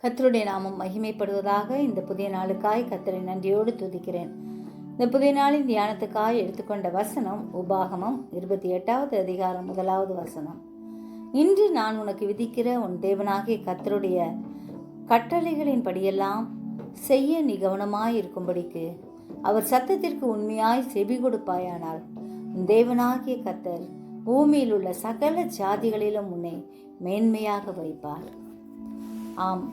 கர்த்தருடைய நாமம் மகிமைப்படுவதாக. இந்த புதிய நாளுக்காய் கர்த்தரை நன்றியோடு துதிக்கிறேன். இந்த புதிய நாளின் தியானத்துக்காய் எடுத்துக்கொண்ட வசனம் உபாகமம் 28வது அதிகாரம் 1வது வசனம். இன்று நான் உனக்கு விதிக்கிற உன் தேவனாகிய கர்த்தருடைய கட்டளைகளின் படியெல்லாம் செய்ய நீ கவனமாயிருக்கும்படிக்கு அவர் சத்தத்திற்கு உண்மையாய் செவி கொடுப்பாயானால் உன் தேவனாகிய கர்த்தர் பூமியில் உள்ள சகல ஜாதிகளிலும் உன்னை மேன்மையாக வைப்பார். ஆம்,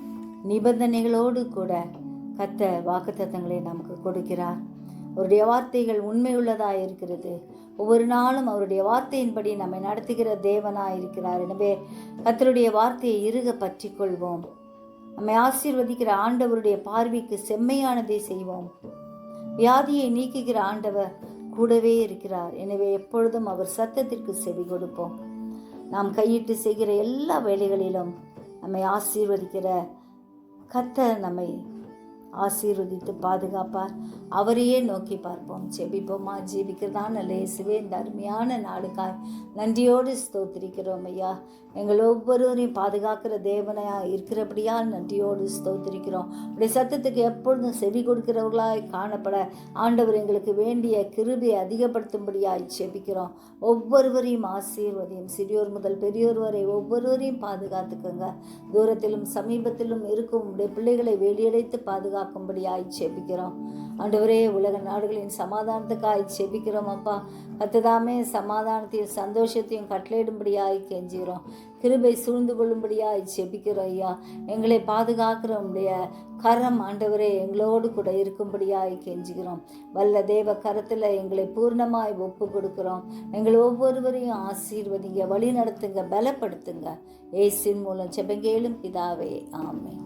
நிபந்தனைகளோடு கூட கர்த்தர் வாக்குத்தத்தங்களை நமக்கு கொடுக்கிறார். அவருடைய வார்த்தைகள் உண்மையுள்ளதாக இருக்கிறது. ஒவ்வொரு நாளும் அவருடைய வார்த்தையின்படி நம்மை நடத்துகிற தேவனாய் இருக்கிறார். எனவே கர்த்தருடைய வார்த்தையை இறுக பற்றி கொள்வோம். நம்மை ஆசீர்வதிக்கிற ஆண்டவருடைய பார்வைக்கு செம்மையானதை செய்வோம். வியாதியை நீக்குகிற ஆண்டவர் கூடவே இருக்கிறார். எனவே எப்பொழுதும் அவர் சத்தத்திற்கு செவி கொடுப்போம். நாம் கையிட்டு செய்கிற எல்லா வேலைகளிலும் நம்மை ஆசீர்வதிக்கிற கர்த்தர் நம்மை ஆசீர்வதித்து பாதுகாப்பார். அவரையே நோக்கி பார்ப்போம். ஜெபிப்போமா? ஜீவிக்கிறதான் நல்ல இயேசுவே, இந்த அருமையான நாளுக்காய் நன்றியோடு ஸ்தோத்திரிக்கிறோம் ஐயா. எங்கள் ஒவ்வொருவரையும் பாதுகாக்கிற தேவனையா இருக்கிறபடியால் நன்றியோடு ஸ்தோத்திரிக்கிறோம். உடைய சத்தத்துக்கு எப்பொழுதும் செவி கொடுக்கிறவர்களாய் காணப்பட ஆண்டவர் எங்களுக்கு வேண்டிய கிருபையை அதிகப்படுத்தும்படியாய் ஜெபிக்கிறோம். ஒவ்வொருவரையும் ஆசீர்வதியும். சிறியோர் முதல் பெரியோர் வரை ஒவ்வொருவரையும் பாதுகாத்துக்கோங்க. தூரத்திலும் சமீபத்திலும் இருக்கும் உடைய பிள்ளைகளை வேலியடைத்து பாதுகாக்கும்படியாய் ஜெபிக்கிறோம். ஆண்டவரே, உலக நாடுகளின் சமாதானத்துக்காய் ஜெபிக்கிறோம் அப்பா. கர்த்ததாமே சமாதானத்தையும் சந்தோஷத்தையும் கட்டளையிடும்படியாய் கெஞ்சுகிறோம். கிருபை சூழ்ந்து கொள்ளும்படியாய் ஜெபிக்கிறோம் ஐயா. எங்களை பாதுகாக்கிற உடைய கரம் ஆண்டவரே எங்களோடு கூட இருக்கும்படியாய் கெஞ்சுகிறோம். வல்ல தேவ கரத்தில் எங்களை பூர்ணமாய் ஒப்பு கொடுக்கிறோம். எங்கள் ஒவ்வொருவரையும் ஆசீர்வதிங்க, வழி நடத்துங்க, பலப்படுத்துங்க. இயேசுவின் மூலம் ஜெபங்கேளும் பிதாவே, ஆமென்.